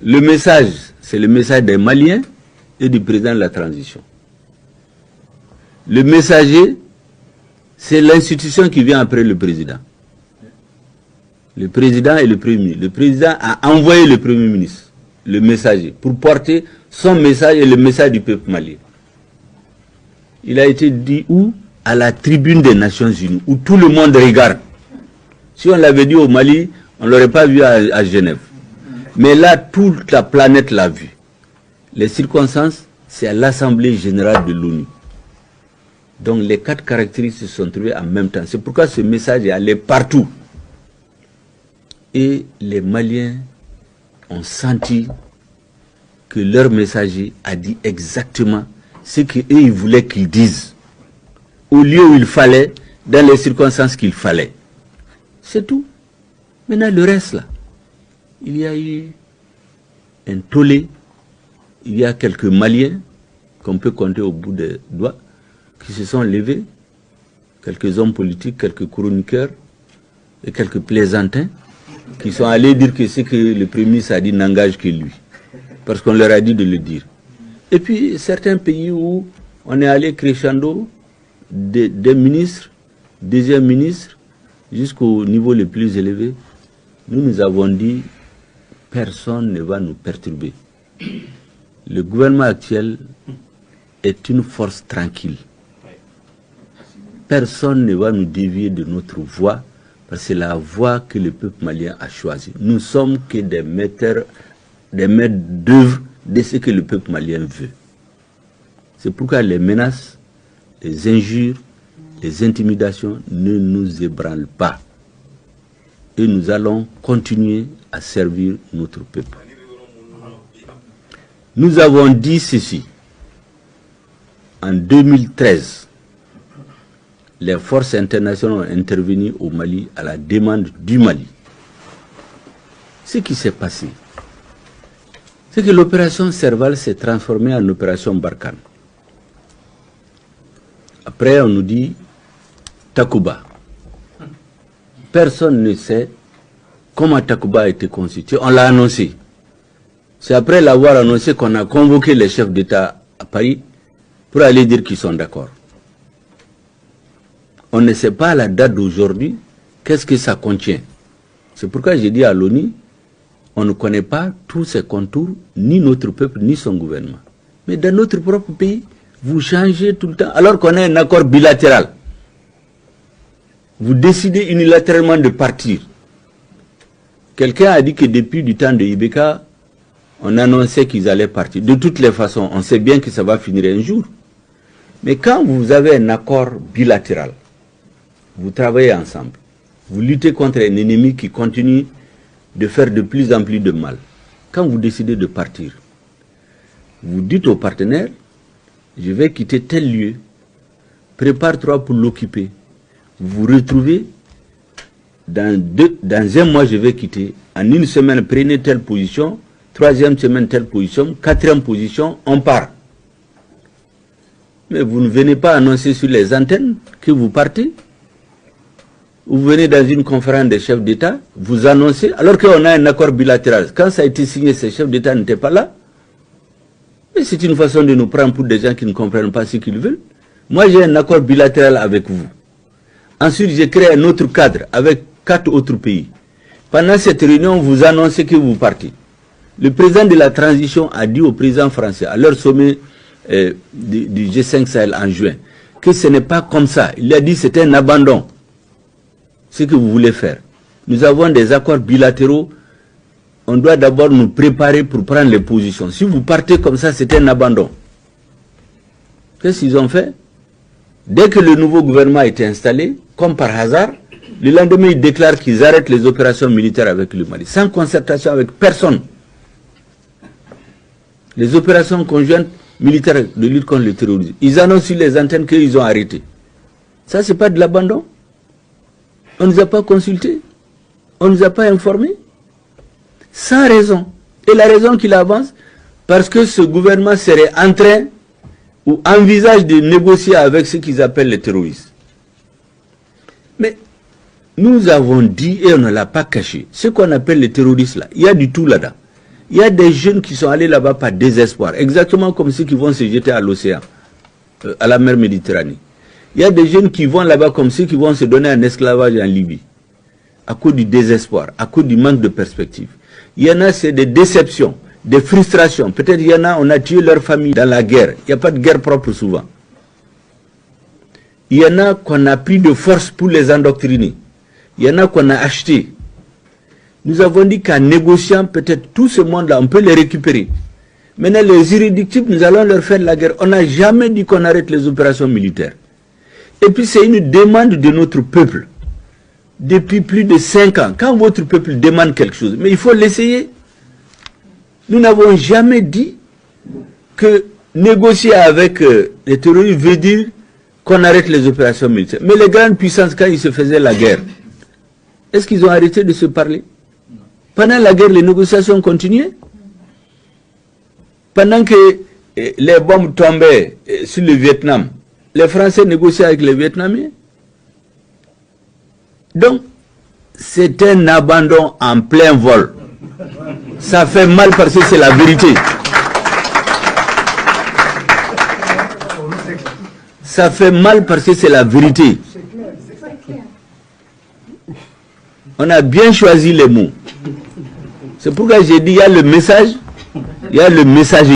Le message, c'est le message des Maliens et du président de la transition. Le messager, c'est l'institution qui vient après le président. Le président et le premier ministre. Le président a envoyé le premier ministre, le messager, pour porter son message et le message du peuple malien. Il a été dit où? À la tribune des Nations Unies, où tout le monde regarde. Si on l'avait dit au Mali, on ne l'aurait pas vu à Genève. Mais là, toute la planète l'a vu. Les circonstances, c'est à l'Assemblée générale de l'ONU. Donc les 4 caractéristiques se sont trouvées en même temps. C'est pourquoi ce message est allé partout. Et les Maliens ont senti que leur messager a dit exactement ce qu'eux ils voulaient qu'ils disent. Au lieu où il fallait, dans les circonstances qu'il fallait. C'est tout. Maintenant le reste là, il y a eu un tollé, il y a quelques Maliens qu'on peut compter au bout des doigts, qui se sont levés, quelques hommes politiques, quelques chroniqueurs et quelques plaisantins, qui sont allés dire que ce que le Premier ministre a dit n'engage que lui, parce qu'on leur a dit de le dire. Et puis certains pays où on est allé crescendo des ministres, deuxième ministre, jusqu'au niveau le plus élevé, nous avons dit personne ne va nous perturber. Le gouvernement actuel est une force tranquille. Personne ne va nous dévier de notre voie, parce que c'est la voie que le peuple malien a choisie. Nous ne sommes que des maîtres d'œuvre de ce que le peuple malien veut. C'est pourquoi les menaces, les injures, les intimidations ne nous ébranlent pas. Et nous allons continuer à servir notre peuple. Nous avons dit ceci. En 2013, les forces internationales ont intervenu au Mali à la demande du Mali. Ce qui s'est passé, c'est que l'opération Serval s'est transformée en opération Barkhane. Après, on nous dit Takuba. Personne ne sait comment Takuba a été constitué. On l'a annoncé. C'est après l'avoir annoncé qu'on a convoqué les chefs d'État à Paris pour aller dire qu'ils sont d'accord. On ne sait pas à la date d'aujourd'hui qu'est-ce que ça contient. C'est pourquoi j'ai dit à l'ONU, on ne connaît pas tous ses contours, ni notre peuple, ni son gouvernement. Mais dans notre propre pays, vous changez tout le temps, alors qu'on a un accord bilatéral. Vous décidez unilatéralement de partir. Quelqu'un a dit que depuis du temps de Ibeka, on annonçait qu'ils allaient partir. De toutes les façons, on sait bien que ça va finir un jour. Mais quand vous avez un accord bilatéral, vous travaillez ensemble, vous luttez contre un ennemi qui continue de faire de plus en plus de mal. Quand vous décidez de partir, vous dites aux partenaires, je vais quitter tel lieu, prépare-toi pour l'occuper. Vous vous retrouvez, dans un mois je vais quitter, en une semaine prenez telle position, troisième semaine telle position, quatrième position, on part. Mais vous ne venez pas annoncer sur les antennes que vous partez. Vous venez dans une conférence des chefs d'État, vous annoncez, alors qu'on a un accord bilatéral. Quand ça a été signé, ces chefs d'État n'étaient pas là. Mais c'est une façon de nous prendre pour des gens qui ne comprennent pas ce qu'ils veulent. Moi, j'ai un accord bilatéral avec vous. Ensuite, j'ai créé un autre cadre avec 4 autres pays. Pendant cette réunion, vous annoncez que vous partez. Le président de la transition a dit au président français, à leur sommet du G5 Sahel en juin, que ce n'est pas comme ça. Il a dit que c'était un abandon. Ce que vous voulez faire. Nous avons des accords bilatéraux. On doit d'abord nous préparer pour prendre les positions. Si vous partez comme ça, c'est un abandon. Qu'est-ce qu'ils ont fait? Dès que le nouveau gouvernement a été installé, comme par hasard, le lendemain, ils déclarent qu'ils arrêtent les opérations militaires avec le Mali, sans concertation avec personne. Les opérations conjointes militaires de lutte contre le terrorisme, ils annoncent sur les antennes qu'ils ont arrêté. Ça, c'est pas de l'abandon. On ne nous a pas consultés, on ne nous a pas informés, sans raison. Et la raison qu'il avance, parce que ce gouvernement serait en train ou envisage de négocier avec ce qu'ils appellent les terroristes. Mais nous avons dit, et on ne l'a pas caché, ce qu'on appelle les terroristes là, il y a du tout là-dedans. Il y a des jeunes qui sont allés là-bas par désespoir, exactement comme ceux qui vont se jeter à l'océan, à la mer Méditerranée. Il y a des jeunes qui vont là-bas comme ceux qui vont se donner un esclavage en Libye, à cause du désespoir, à cause du manque de perspective. Il y en a, c'est des déceptions, des frustrations. Peut-être il y en a, on a tué leur famille dans la guerre. Il n'y a pas de guerre propre souvent. Il y en a qu'on a pris de force pour les endoctriner. Il y en a qu'on a acheté. Nous avons dit qu'en négociant, peut-être tout ce monde-là, on peut les récupérer. Maintenant, les irréductibles, nous allons leur faire la guerre. On n'a jamais dit qu'on arrête les opérations militaires. Et puis, c'est une demande de notre peuple. Depuis plus de 5 ans, quand votre peuple demande quelque chose, mais il faut l'essayer. Nous n'avons jamais dit que négocier avec les terroristes veut dire qu'on arrête les opérations militaires. Mais les grandes puissances, quand ils se faisaient la guerre, est-ce qu'ils ont arrêté de se parler? Pendant la guerre, les négociations continuaient. Pendant que les bombes tombaient sur le Vietnam, les Français négociaient avec les Vietnamiens. Donc, c'est un abandon en plein vol. Ça fait mal parce que c'est la vérité. Ça fait mal parce que c'est la vérité. On a bien choisi les mots. C'est pourquoi j'ai dit, il y a le message